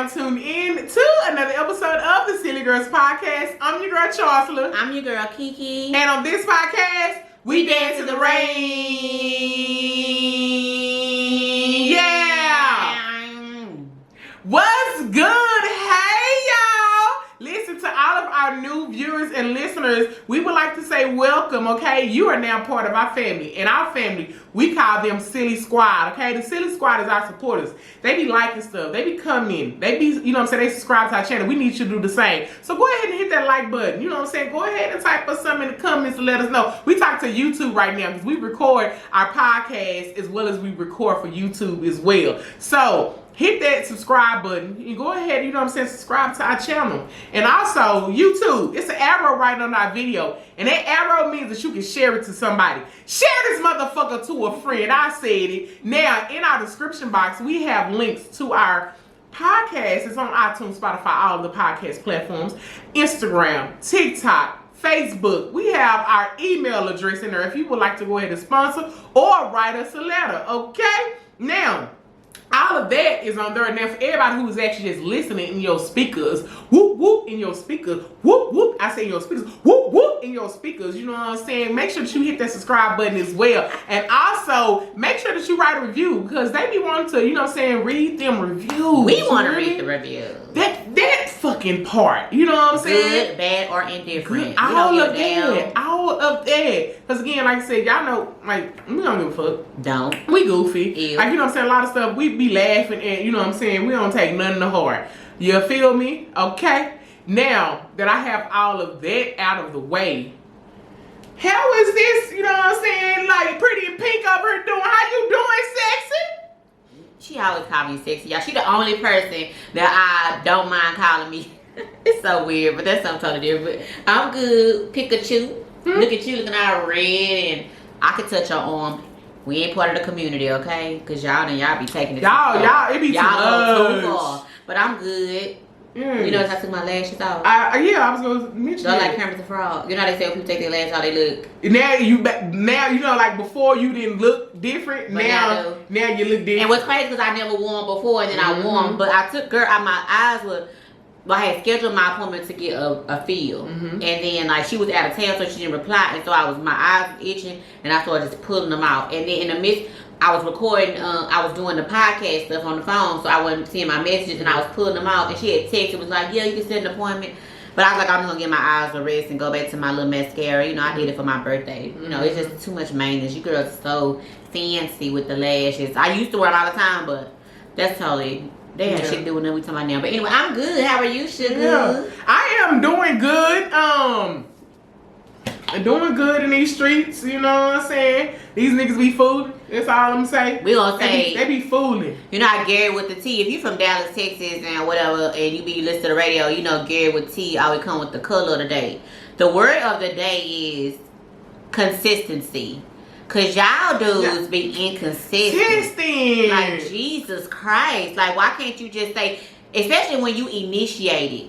now tuned in to another episode of the Sillygirlspodcast. I'm your girl Charsla. I'm your girl KeeKee. And on this podcast, we dance in the rain. Yeah. What's good? Hey, y'all. Listen, to all of our new viewers and listeners, we would like to say welcome, okay? You are now part of our family. And our family, we call them Silly Squad, okay? The Silly Squad is our supporters. They be liking stuff. They be coming. They be, you know what I'm saying, they subscribe to our channel. We need you to do the same. So go ahead and hit that like button. You know what I'm saying? Go ahead and type us something in the comments and let us know. We talk to YouTube right now because we record our podcast as well as we record for YouTube as well. So hit that subscribe button. You go ahead, you know what I'm saying, subscribe to our channel. And also, YouTube, it's an arrow right on our video. And that arrow means that you can share it to somebody. Share this motherfucker to a friend. I said it. Now, in our description box, we have links to our podcast. It's on iTunes, Spotify, all of the podcast platforms. Instagram, TikTok, Facebook. We have our email address in there if you would like to go ahead and sponsor or write us a letter, okay? Now, all of that is on there. Now, for everybody who's actually just listening in your speakers, whoop, whoop, in your speakers, whoop, whoop, I say in your speakers, whoop, whoop, in your speakers, you know what I'm saying? Make sure that you hit that subscribe button as well. And also, make sure that you write a review because they be wanting to, you know what I'm saying, read them reviews. We want to read the reviews. That fucking part, you know what I'm saying? Good, bad, or indifferent. All of that. Because again, like I said, y'all know, like, we don't give a fuck. Don't. We goofy. Ew. Like, you know what I'm saying? A lot of stuff, we be laughing and, you know what I'm saying? We don't take nothing to heart. You feel me? Okay? Now that I have all of that out of the way, how is this, you know what I'm saying, like, Pretty and Pink over here doing? How you doing, sexy? She always call me sexy, y'all. She the only person that I don't mind calling me. It's so weird, but that's something totally different. But I'm good. Pikachu. Look at you looking all red, and I can touch your arm. We ain't part of the community, okay? Because y'all be taking it. Y'all, it be too much. But I'm good. You notice I took my lashes off? Yeah, I was going to mention Don't that. like Kermit the Frog. You know how they say when people take their lashes off, they look. Now you know, like before you didn't look different. But now you look different. And what's crazy because I never wore them before, and then I wore them. But I took my eyes were. Well, I had scheduled my appointment to get a feel, and then like she was out of town, so she didn't reply, and so my eyes was itching, and I started just pulling them out. And then in the midst, I was recording, I was doing the podcast stuff on the phone, so I wasn't seeing my messages, and I was pulling them out. And she had texted, was like, "Yeah, you can set an appointment," but I was like, "I'm just gonna get my eyes a rest and go back to my little mascara." You know, I did it for my birthday. You know, it's just too much maintenance. You girls are so fancy with the lashes. I used to wear it all the time, but that's totally. They had shit to do with what we talking about now. But anyway, I'm good. How are you, sugar? Yeah. I am doing good. Doing good in these streets. You know what I'm saying? These niggas be fooling. That's all I'm saying. We gonna say they be fooling. You know how Gary with the T. If you from Dallas, Texas, and whatever, and you be listening to the radio, you know Gary with T always come with the color of the day. The word of the day is consistency. Cause y'all dudes be inconsistent. Like Jesus Christ. Like why can't you just say, especially when you initiate it.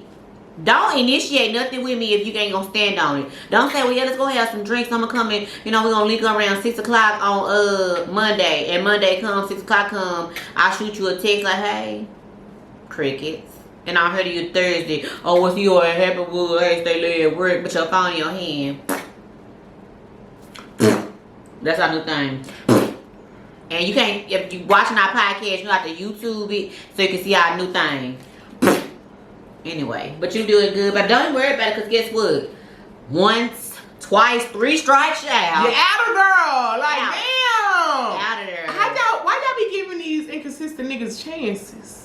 Don't initiate nothing with me if you ain't gonna stand on it. Don't say, well yeah, let's go have some drinks. I'm gonna come in, you know, we're gonna link around 6 o'clock on Monday. And Monday comes, 6 o'clock come, I'll shoot you a text like, hey, crickets. And I'll hear you Thursday. Oh, what's your happy wood? Hey, stay late at work, but your phone in your hand. That's our new thing. And you can't, if you watching our podcast, you have to YouTube it so you can see our new thing. Anyway, but you doing good. But don't worry about it because guess what? Once, twice, 3 strikes out. You're out of girl. Like, out. Damn. Out of there. Why y'all be giving these inconsistent niggas chances?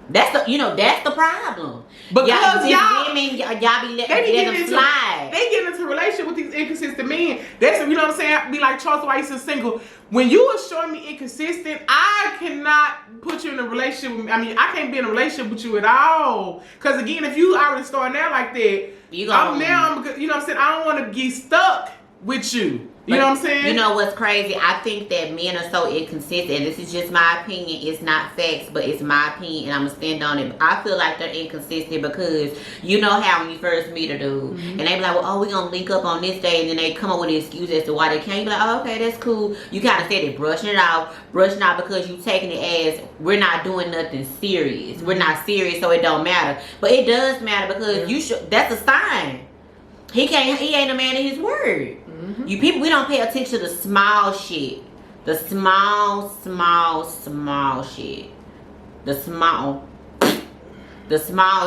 That's the problem. Because y'all be letting them slide. They get into a relationship with these inconsistent men. That's, you know what I'm saying? I be like, Charles, why you so single? When you are showing me inconsistent, I cannot put you in a relationship with me. I mean, I can't be in a relationship with you at all. Because again, if you already starting out like that, you know what I'm saying? I don't want to get stuck with you. You know what I'm saying? You know what's crazy? I think that men are so inconsistent. This is just my opinion. It's not facts, but it's my opinion, and I'm gonna stand on it. I feel like they're inconsistent because you know how when you first meet a dude, and they be like, well, oh, we gonna link up on this day, and then they come up with an excuse as to why they can't. You be like, oh, okay, that's cool. You kind of said it, brushing it out because you taking it as we're not doing nothing serious. We're not serious, so it don't matter. But it does matter because you should. That's a sign. He ain't a man of his word. You people, we don't pay attention to the small shit. The small shit. The small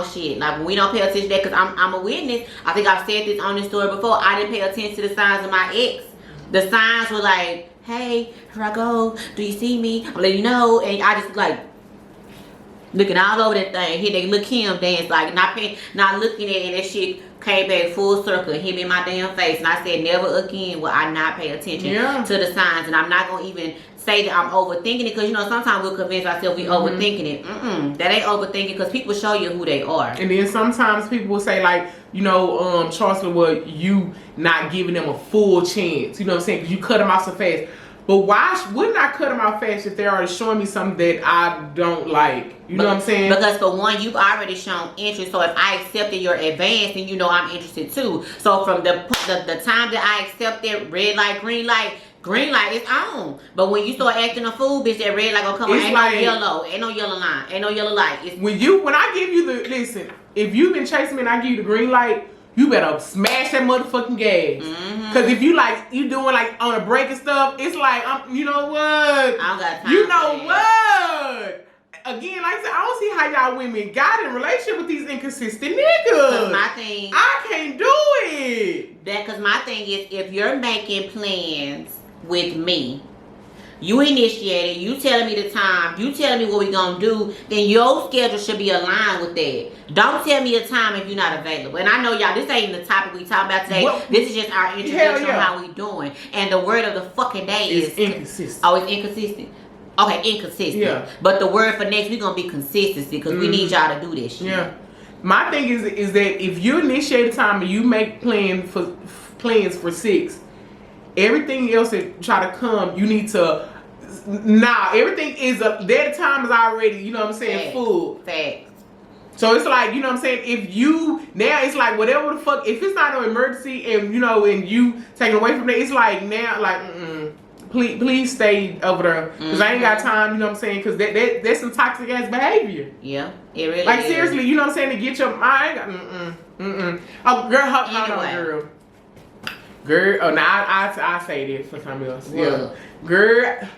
shit. Like when we don't pay attention to that, because I'm a witness. I think I've said this on this story before. I didn't pay attention to the signs of my ex. The signs were like, hey, here I go. Do you see me? I'm letting you know. And I just like looking all over that thing. Here they look him dance, like not looking at it, and that shit came back full circle, hit me in my damn face, and I said never again will I not pay attention to the signs. And I'm not gonna even say that I'm overthinking it, because you know sometimes we'll convince ourselves we overthinking it. That ain't overthinking, because people show you who they are. And then sometimes people will say like, you know, Charsla, well, you not giving them a full chance. You know what I'm saying? Because you cut them off so fast. But why wouldn't I cut them out fast if they're already showing me something that I don't like? You know what I'm saying? Because for one, you've already shown interest. So if I accepted your advance, then you know I'm interested too. So from the time that I accepted red light, green light, it's on. But when you start acting a fool, bitch, that red light gonna come on. Ain't like, no yellow. Ain't no yellow line. Ain't no yellow light. It's when I give you the, listen, if you've been chasing me and I give you the green light, you better smash that motherfucking gas. Cause if you doing like on a break and stuff, it's like, you know what? I don't got time. You know what? Again, like I said, I don't see how y'all women got in relationship with these inconsistent niggas. My thing, I can't do it. Cause my thing is, if you're making plans with me, you initiated, you telling me the time, you telling me what we gonna do, then your schedule should be aligned with that. Don't tell me a time if you're not available. And I know y'all, this ain't the topic we talking about today. This is just our introduction on how we doing. And the word of the fucking day is inconsistent. Oh, it's inconsistent. Okay, inconsistent. Yeah. But the word for next week gonna be consistency, because we need y'all to do this shit. Yeah. My thing is that if you initiate a time and you make plans for 6, everything else that try to come, you need to. Nah, everything is their time is already, you know what I'm saying, full. Facts. So it's like, you know what I'm saying, if you now it's like whatever the fuck, if it's not an emergency and you know and you taking away from that, it's like now like please stay over there, because I ain't got time, you know what I'm saying, because that's some toxic ass behavior. Yeah, it really like is. Seriously, you know what I'm saying, to get your mind. Oh girl, hold on, girl. Oh, now I say this for something else. Yeah, girl.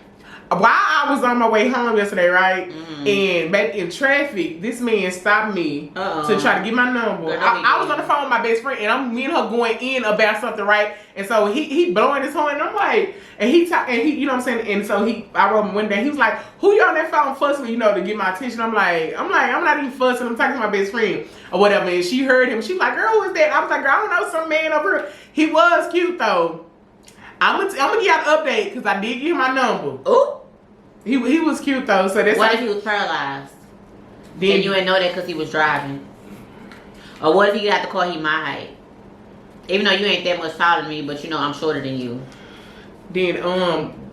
While I was on my way home yesterday, right, and back in traffic, this man stopped me to try to get my number. I was on the phone with my best friend, and me and her going in about something, right? And so he blowing his horn, and I'm like, and he, you know what I'm saying? And so I wrote him one day. He was like, "Who you on that phone fussing with, you know, to get my attention?" I'm like, I'm not even fussing. I'm talking to my best friend or whatever. And she heard him. She was like, "Girl, who is that?" I was like, "Girl, I don't know, some man over here." He was cute though. I'm gonna give y'all an update, because I did give him my number. Ooh. He was cute though, so that's. What if he was paralyzed? Then you didn't know that because he was driving. Or what if he got the car he my height? Even though you ain't that much taller than me, but you know I'm shorter than you. Then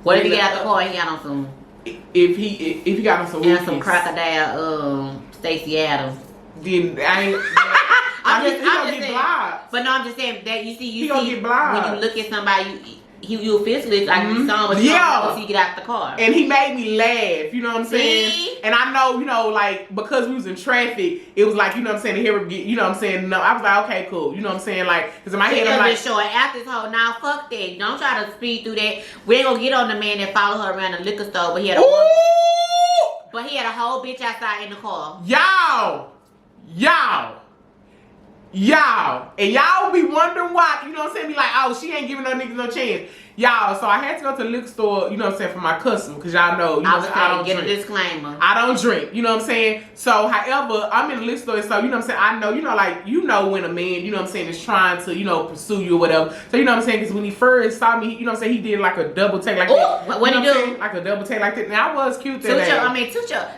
what if he got the car and he got on some? If he got on some. And some crocodile Stacey Adams. Then I ain't. I'm just saying. Blocked. But no, I'm just saying that you see gonna get blocked. When you look at somebody. You physically like you saw him, but you don't know he get out the car. And he made me laugh, you know what I'm saying? See? And I know, you know, like, because we was in traffic, it was like, you know what I'm saying, to hear him get, you know what I'm saying? No, I was like, okay, cool, you know what I'm saying? Like, because in my head, I'm like, short after this whole, now fuck that. Don't try to speed through that. We ain't gonna get on the man that followed her around the liquor store, but he had a whole bitch outside in the car. Y'all, and y'all be wondering why, you know what I'm saying, be like, oh, she ain't giving no niggas no chance. Y'all, so I had to go to the liquor store, you know what I'm saying, for my customer, because y'all know, I don't get a disclaimer. I don't drink, you know what I'm saying? So, however, I'm in the liquor store, so, you know what I'm saying, I know, you know, like, you know when a man, you know what I'm saying, is trying to, you know, pursue you or whatever. So, you know what I'm saying, because when he first saw me, you know what I'm saying, he did like a double take like that. What he do? Like a double take like that. Now, I was cute that day.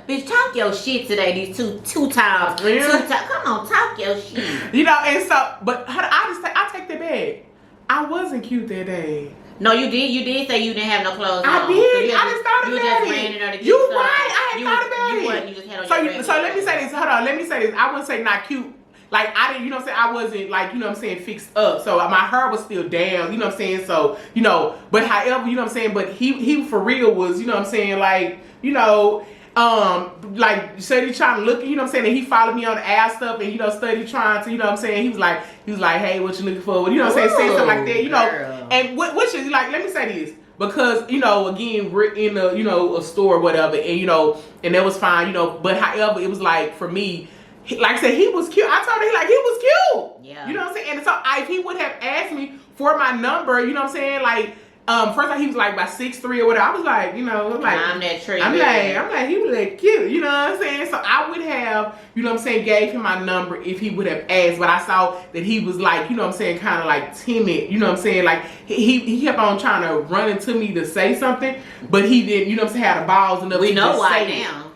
Bitch, talk your shit today, these two times. Yeah. Come on, talk your shit. You know, and so, but I take that back. I wasn't cute that day. No, you did. You did say you didn't have no clothes on. I did. I just thought you about just it. ran in there to get You stuff. right. I had thought about it. You just had on your So let me say this. Hold on. Let me say this. I wouldn't say not cute. Like, I didn't, you know what I'm saying? I wasn't, like, you know what I'm saying, fixed up. So my hair was still down, you know what I'm saying? So, you know, but however, you know what I'm saying? But he for real was, you know what I'm saying? Like, you know, like, study trying to look, you know what I'm saying? And he followed me on the ass stuff and, you know, study trying to, you know what I'm saying? He was like, hey, what you looking for? You know what I'm saying? Say something like that, you know. Girl. And which is, like, let me say this. Because, you know, again, we're in a, you know, a store or whatever. And, you know, and that was fine, you know. But however, it was like, for me, like I said, he was cute. I told him, he was cute. Yeah. You know what I'm saying? And so if he would have asked me for my number, you know what I'm saying? Like, first time he was like by 6'3" or whatever. I was like, you know, like I'm that tree. I'm like, he was like cute, you know what I'm saying? So I would have, you know what I'm saying, gave him my number if he would have asked. But I saw that he was like, you know what I'm saying, kind of like timid, you know what I'm saying? Like he kept on trying to run into me to say something, but he didn't, you know what I'm saying, had the balls enough to know just why say now. it.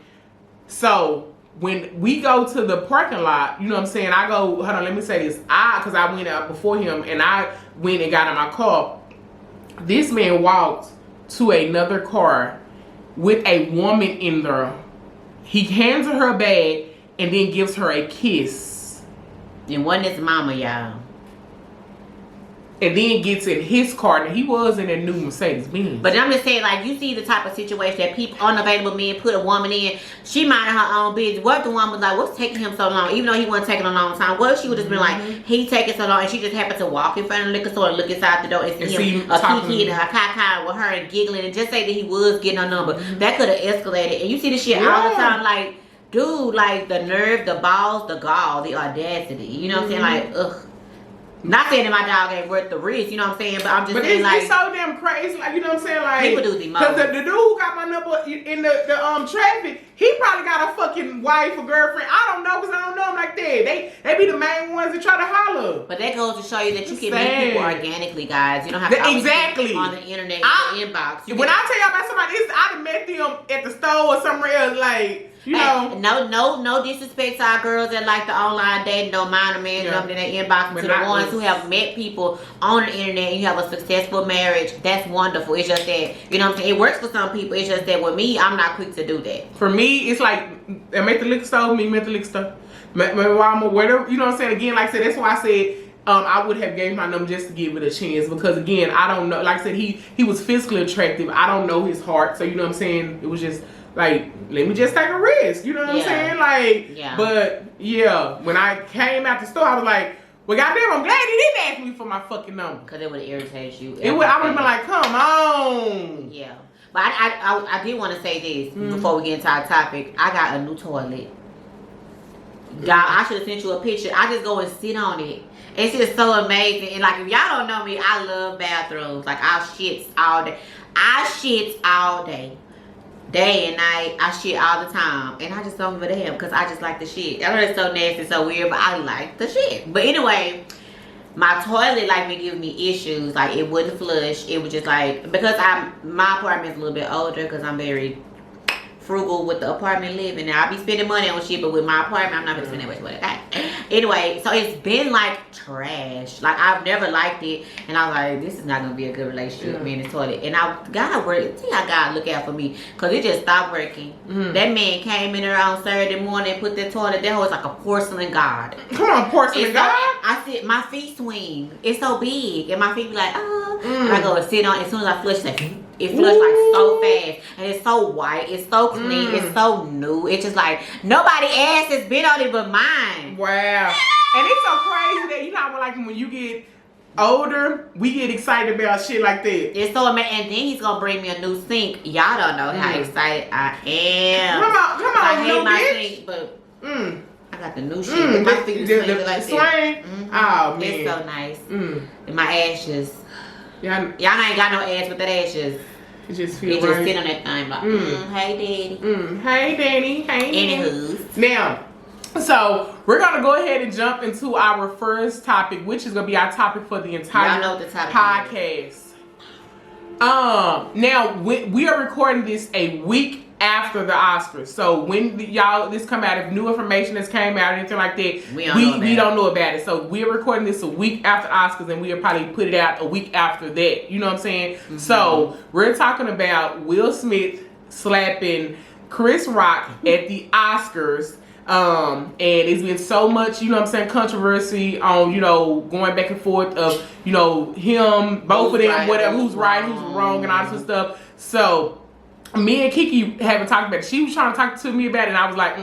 So when we go to the parking lot, you know what I'm saying, I go, hold on, let me say this. Because I went out before him and I went and got in my car. This man walked to another car with a woman in there. He hands her a bag and then gives her a kiss. And wasn't his mama, y'all. And then gets in his car. Now, he was in a new Mercedes-Benz. But I'm just saying, like, you see the type of situation that people, unavailable men, put a woman in. She minding her own business. What if the woman was like, what's taking him so long? Even though he wasn't taking a long time. What if she would just been like, he taking so long, and she just happened to walk in front of the liquor store and look inside the door and see him, a KeeKee and a KeeKee with her and giggling and just say that he was getting her number. That could have escalated. And you see this shit all the time, like, dude, like, the nerve, the balls, the gall, the audacity. You know what I'm saying? Like, ugh. Not saying that my dog ain't worth the risk, you know what I'm saying? But I'm just saying, like, it's so damn crazy, like, you know what I'm saying? Like, people do the most. Because the dude who got my number in the traffic, he probably got a fucking wife or girlfriend. I don't know, because I don't know him like that. They be the main ones that try to holler. But that goes to show you that you can meet people organically, guys. You don't have to always be on the internet, the inbox. When I tell y'all about somebody, I done met them at the store or somewhere else, like, you know. No disrespect to our girls that like the online dating, don't mind a man jumping in their inbox. To the ones who have met people on the internet and you have a successful marriage, that's wonderful. It's just that, you know what I'm saying, it works for some people. It's just that with me, I'm not quick to do that. For me, it's like, I'm at the liquor store, me at the liquor store. My mama, whatever, you know what I'm saying? Again, like I said, that's why I said, I would have gave my number just to give it a chance, because again, I don't know, like I said, he was physically attractive. I don't know his heart, so you know what I'm saying? It was just like, let me just take a risk, you know what I'm saying? Like, but yeah, when I came out the store, I was like, well, goddamn, I'm glad he didn't ask me for my fucking number. Because it would have irritated you. I would have been like, come on. Yeah. But I did want to say this before we get into our topic. I got a new toilet. Dog, I should have sent you a picture. I just go and sit on it. It's just so amazing. And like, if y'all don't know me, I love bathrooms. Like, I shits all day. Day and night, I shit all the time. And I just don't give a damn, because I just like the shit. I know it's so nasty, so weird, but I like the shit. But anyway, my toilet like been giving me issues. Like, it wouldn't flush. It was just like, because my apartment's a little bit older, because I'm very frugal with the apartment living. Now, I be spending money on shit, but with my apartment, I'm not gonna spend that much money. Okay. Anyway, so it's been like trash. Like, I've never liked it, and I was like, this is not gonna be a good relationship, me and this toilet. And I gotta look out for me, because it just stopped working. That man came in there on Saturday morning and put that toilet, that was like a porcelain god. Come on, porcelain god. I sit, my feet swing. It's so big, and my feet be like, oh. And I go and sit on it. As soon as I flush, like, it flushed like so fast, and it's so white, it's so clean, it's so new. It's just like nobody ass has been on it but mine. Wow. And it's so crazy that, you know, like when you get older, we get excited about shit like that. It's so amazing. And then he's gonna bring me a new sink. Y'all don't know how excited I am. Come on, I hate my bitch. sink, but I got the new shit. My feet the swing like swing. that. Oh man, it's so nice. And my ashes. Y'all ain't got no ass with that ashes. It just feels right. Just sit on that thing like, hey daddy. Hey daddy. Hey Anywho. Now, so we're gonna go ahead and jump into our first topic, which is gonna be our topic for the entire podcast. Now we are recording this a week after the Oscars. So when this come out, if new information has came out or anything like that, we don't know about it. So we're recording this a week after Oscars, and we'll probably put it out a week after that. You know what I'm saying? Mm-hmm. So we're talking about Will Smith slapping Chris Rock at the Oscars. And it's been so much, you know what I'm saying, controversy on, you know, going back and forth of, you know, him, both of them, right, whatever, who's right, who's wrong, and all this stuff. So me and KeeKee haven't talked about it. She was trying to talk to me about it, and I was like,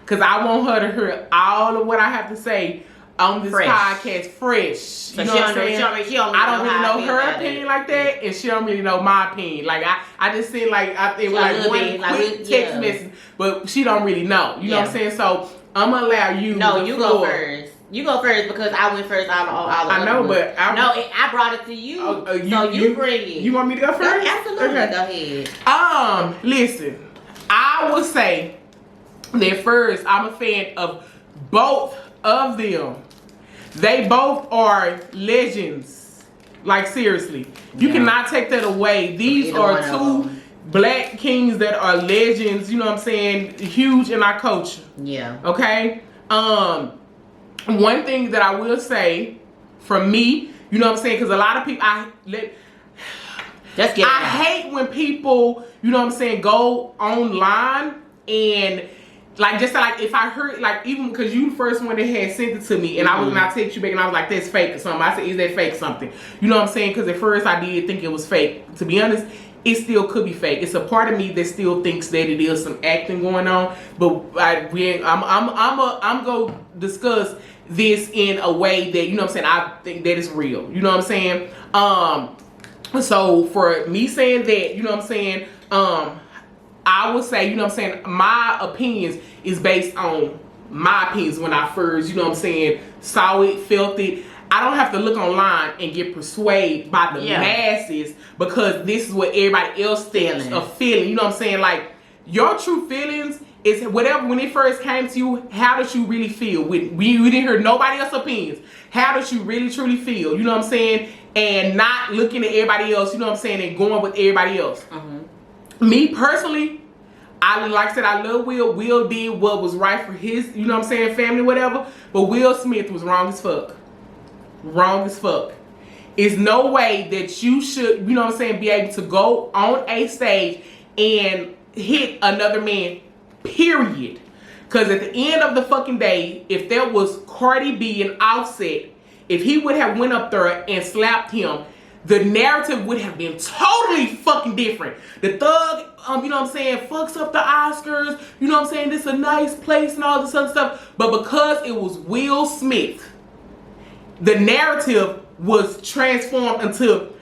because I want her to hear all of what I have to say on this podcast fresh. So you know what I'm saying? I don't really know her opinion like that, and she don't really know my opinion. Like I just seen like I think like one quick text message, but she don't really know. You know what I'm saying? So I'm gonna allow you. No, you go first. You go first because I went first. I know, but I brought it to you. So you bring it. You want me to go first? Absolutely. Okay. Go ahead. Listen, I will say that first, I'm a fan of both of them. They both are legends. Like seriously, you cannot take that away. These are two black kings that are legends. You know what I'm saying? Huge in our culture. Yeah. Okay. One thing that I will say from me, you know what I'm saying, because a lot of people, I hate when people, you know what I'm saying, go online and like just like if I heard like even because you first one that had sent it to me and I was not text you back and I was like that's fake or something. I said is that fake something? You know what I'm saying? Because at first I did think it was fake. To be honest, it still could be fake. It's a part of me that still thinks that it is some acting going on. But I'm gonna discuss this in a way that, you know what I'm saying, I think that is real. You know what I'm saying? So for me saying that, you know what I'm saying, I would say, you know what I'm saying, my opinions is based on my opinions when I first, you know what I'm saying, saw it, felt it. I don't have to look online and get persuaded by the masses because this is what everybody else thinks of feeling. You know what I'm saying? Like, your true feelings is whatever, when it first came to you, how did you really feel? We didn't hear nobody else's opinions. How did you really, truly feel? You know what I'm saying? And not looking at everybody else, you know what I'm saying, and going with everybody else. Me personally, like I said, I love Will. Will did what was right for his, you know what I'm saying, family, whatever. But Will Smith was wrong as fuck. Wrong as fuck. It's no way that you should, you know what I'm saying, be able to go on a stage and hit another man, period. Because at the end of the fucking day, if there was Cardi B and Offset, if he would have went up there and slapped him, the narrative would have been totally fucking different. The thug, you know what I'm saying, fucks up the Oscars, you know what I'm saying, this is a nice place and all this other stuff. But because it was Will Smith, the narrative was transformed into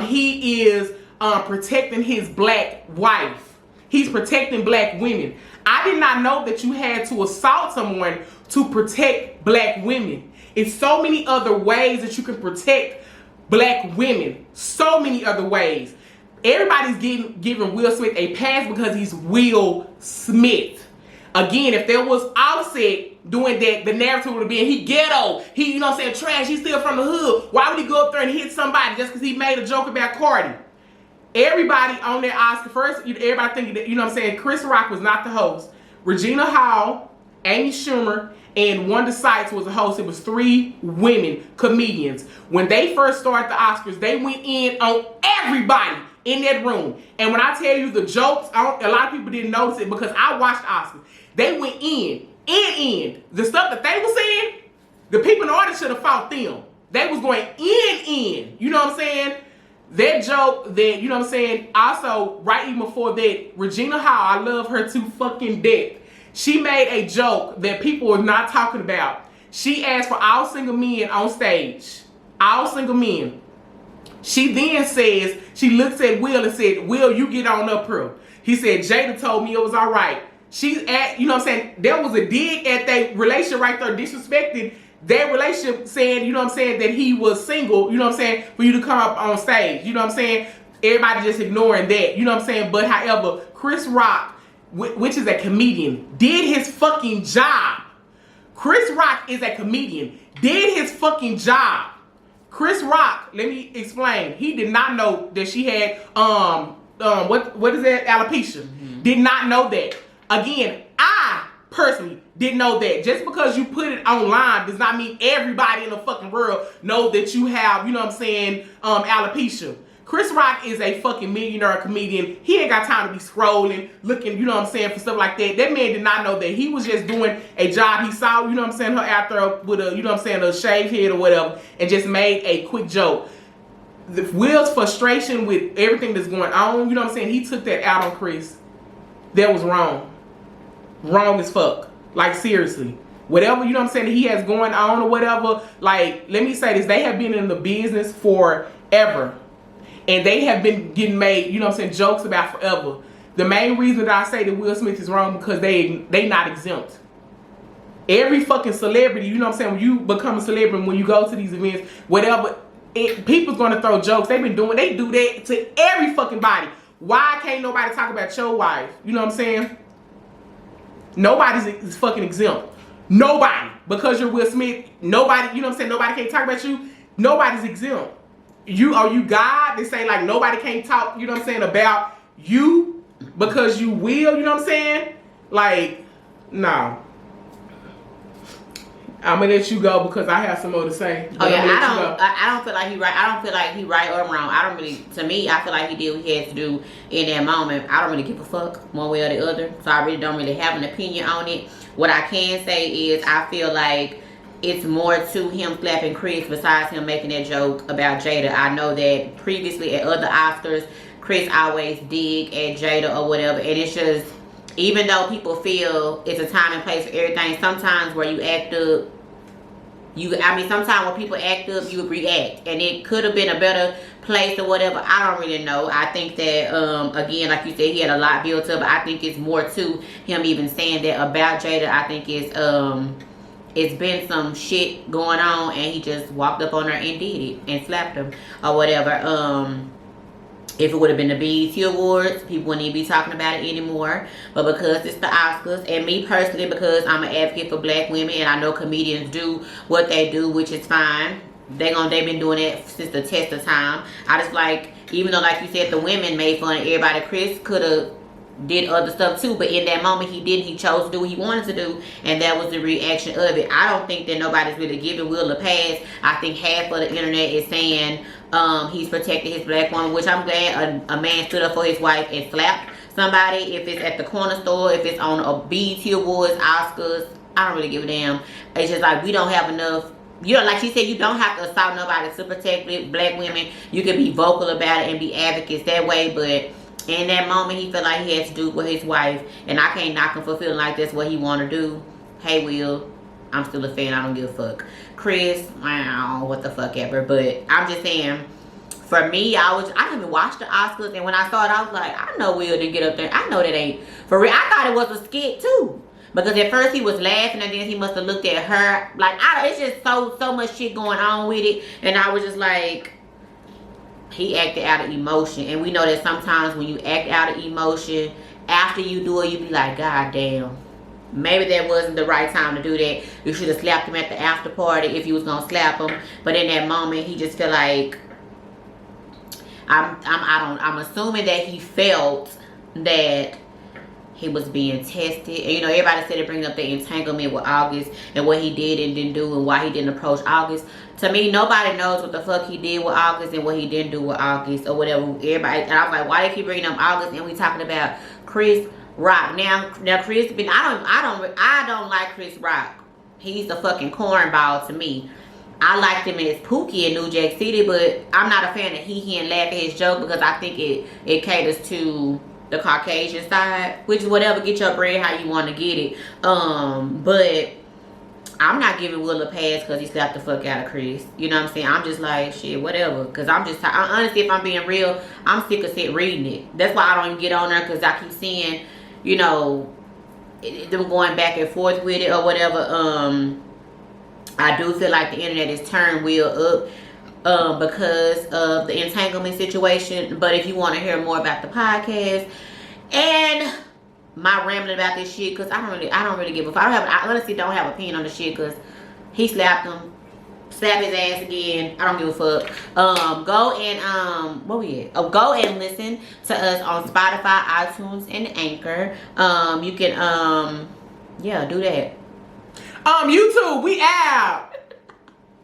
he is protecting his black wife. He's protecting black women. I did not know that you had to assault someone to protect black women. It's so many other ways that you can protect black women. So many other ways. Everybody's giving Will Smith a pass because he's Will Smith. Again, if there was Offset doing that, the narrative would have been he ghetto. He, you know what I'm saying, trash. He's still from the hood. Why would he go up there and hit somebody just because he made a joke about Cardi? Everybody on that Oscar, first, everybody thinking that, you know what I'm saying, Chris Rock was not the host. Regina Hall, Amy Schumer, and Wanda Sykes was the host. It was 3 women comedians. When they first started the Oscars, they went in on everybody in that room. And when I tell you the jokes, a lot of people didn't notice it because I watched Oscars. They went in. The stuff that they were saying, the people in the audience should have fought them. They was going in. You know what I'm saying? That joke that, you know what I'm saying, also, right even before that, Regina Hall, I love her to fucking death. She made a joke that people are not talking about. She asked for all single men on stage. All single men. She then says, she looks at Will and said, Will, you get on up here. He said, Jada told me it was all right. She's at, you know what I'm saying, there was a dig at their relationship right there, disrespecting their relationship, saying, you know what I'm saying, that he was single, you know what I'm saying, for you to come up on stage. You know what I'm saying? Everybody just ignoring that. You know what I'm saying? But however, Chris Rock, which is a comedian, did his fucking job. Chris Rock is a comedian, did his fucking job. Chris Rock, let me explain. He did not know that she had what is that? Alopecia. Did not know that. Again, I personally didn't know that. Just because you put it online does not mean everybody in the fucking world know that you have, you know what I'm saying, alopecia. Chris Rock is a fucking millionaire comedian. He ain't got time to be scrolling, looking, you know what I'm saying, for stuff like that. That man did not know that. He was just doing a job. He saw, you know what I'm saying, her out there with a, you know what I'm saying, a shaved head or whatever, and just made a quick joke. Will's frustration with everything that's going on, you know what I'm saying, he took that out on Chris. That was wrong. Wrong as fuck. Like, seriously. Whatever, you know what I'm saying, he has going on or whatever, like, let me say this, they have been in the business forever. And they have been getting made, you know what I'm saying, jokes about forever. The main reason that I say that Will Smith is wrong because they not exempt. Every fucking celebrity, you know what I'm saying, when you become a celebrity, when you go to these events, whatever, people's gonna throw jokes. They do that to every fucking body. Why can't nobody talk about your wife? You know what I'm saying? Nobody's fucking exempt. Nobody. Because you're Will Smith, nobody, you know what I'm saying, nobody can't talk about you. Nobody's exempt. You God? They say like nobody can't talk, you know what I'm saying, about you because you will, you know what I'm saying? Like, no. I'm gonna let you go because I have some more to say. Oh yeah, I don't feel like he right. I don't feel like he right or wrong. I don't really. To me, I feel like he did what he had to do in that moment. I don't really give a fuck one way or the other. So I really don't really have an opinion on it. What I can say is I feel like it's more to him slapping Chris besides him making that joke about Jada. I know that previously at other Oscars, Chris always dig at Jada or whatever, and it's just, even though people feel it's a time and place for everything, sometimes where you act up, sometimes when people act up, you react. And it could have been a better place or whatever. I don't really know. I think that, again, like you said, he had a lot built up. I think it's more to him even saying that about Jada. I think it's been some shit going on and he just walked up on her and did it and slapped him or whatever. If it would have been the BET Awards, people wouldn't even be talking about it anymore. But because it's the Oscars, and me personally, because I'm an advocate for black women, and I know comedians do what they do, which is fine. They've been doing it since the test of time. I just like, even though like you said, the women made fun of everybody, Chris could have did other stuff too, but in that moment he didn't. He chose to do what he wanted to do, and that was the reaction of it. I don't think that nobody's really giving Will a pass. I think half of the internet is saying he's protecting his black woman, which I'm glad a man stood up for his wife and slapped somebody. If it's at the corner store, if it's on a BET Awards, Oscars, I don't really give a damn. It's just like we don't have enough. You know, like she said, you don't have to assault nobody to protect black women. You can be vocal about it and be advocates that way, but in that moment, he felt like he had to do it with his wife. And I can't knock him for feeling like that's what he want to do. Hey, Will, I'm still a fan. I don't give a fuck. Chris, wow, what the fuck ever. But I'm just saying, for me, I didn't even watch the Oscars. And when I saw it, I was like, I know Will didn't get up there. I know that ain't for real. I thought it was a skit, too. Because at first he was laughing and then he must have looked at her. Like, it's just so much shit going on with it. And I was just like, he acted out of emotion. And we know that sometimes when you act out of emotion, after you do it, you be like, God damn, maybe that wasn't the right time to do that. You should have slapped him at the after party if you was gonna slap him. But in that moment, he just felt like, I'm assuming that he felt that he was being tested. And you know, everybody said to bring up the entanglement with August and what he did and didn't do and why he didn't approach August. To me, nobody knows what the fuck he did with August and what he didn't do with August or whatever. Everybody, and I was like, why they keep bringing up August and we talking about Chris Rock? Now Chris, I don't like Chris Rock. He's a fucking cornball to me. I liked him as Pookie in New Jack City, but I'm not a fan of he and laugh at his joke because I think it caters to the Caucasian side, which is whatever, get your bread how you want to get it. But I'm not giving Will a pass because he slapped the fuck out of Chris. You know what I'm saying? I'm just like, shit, whatever. Because I'm just, honestly, if I'm being real, I'm sick of reading it. That's why I don't even get on there, because I keep seeing, you know, them going back and forth with it or whatever. I do feel like the internet has turned Will up because of the entanglement situation. But if you want to hear more about the podcast and my rambling about this shit, because I don't really give a fuck. I honestly don't have an opinion on the shit because he slapped him. slap his ass again. I don't give a fuck. Go and where we at? Oh, go and listen to us on Spotify, iTunes, and Anchor. You can yeah, do that. YouTube, we out.